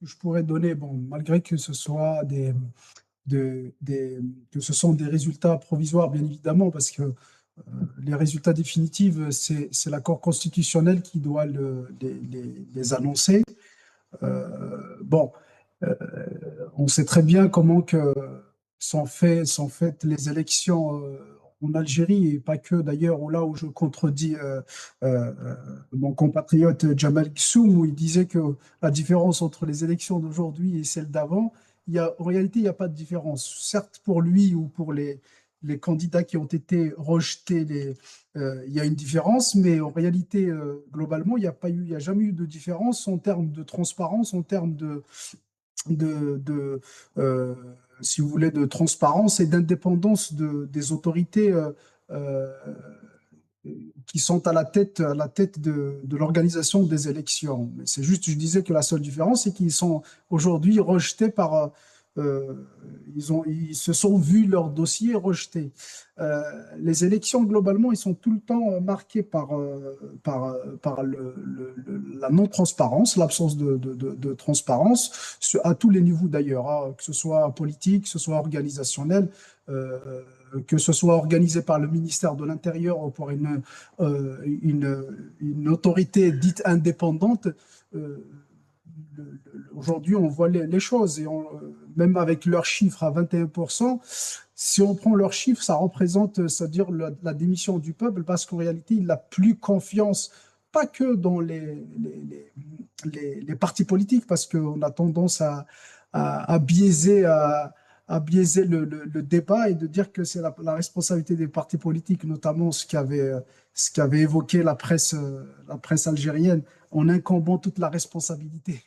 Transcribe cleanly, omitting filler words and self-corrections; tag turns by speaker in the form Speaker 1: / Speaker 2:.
Speaker 1: je pourrais donner, bon, malgré que ce soit que ce sont des résultats provisoires, bien évidemment, parce que les résultats définitifs, c'est l'accord constitutionnel qui doit les annoncer. Bon, euh, on sait très bien comment que sont faites les élections en Algérie, et pas que d'ailleurs, là où je contredis mon compatriote Jamal Ksum, où il disait que la différence entre les élections d'aujourd'hui et celles d'avant, en réalité, il n'y a pas de différence. Certes, pour lui ou pour les candidats qui ont été rejetés, il y a une différence, mais en réalité, globalement, il n'y a jamais eu de différence en termes de transparence, en termes de, euh, si vous voulez, de transparence et d'indépendance des autorités euh, qui sont à la tête de l'organisation des élections. Mais c'est juste, je disais que la seule différence, c'est qu'ils sont aujourd'hui rejetés euh, ils se sont vus leur dossier rejeté. Euh, les élections, globalement, ils sont tout le temps marquées par la non-transparence, l'absence de transparence, à tous les niveaux d'ailleurs, hein, que ce soit politique, que ce soit organisationnel. Euh, que ce soit organisé par le ministère de l'Intérieur ou par une autorité dite indépendante, euh, aujourd'hui, on voit les choses. Même avec leurs chiffres à 21%, si on prend leurs chiffres, ça représente, c'est-à-dire la démission du peuple, parce qu'en réalité, il n'a plus confiance, pas que dans les partis politiques, parce qu'on a tendance à biaiser, à biaiser le débat et de dire que c'est la responsabilité des partis politiques, notamment ce qu'avait évoqué la presse algérienne, en incombant toute la responsabilité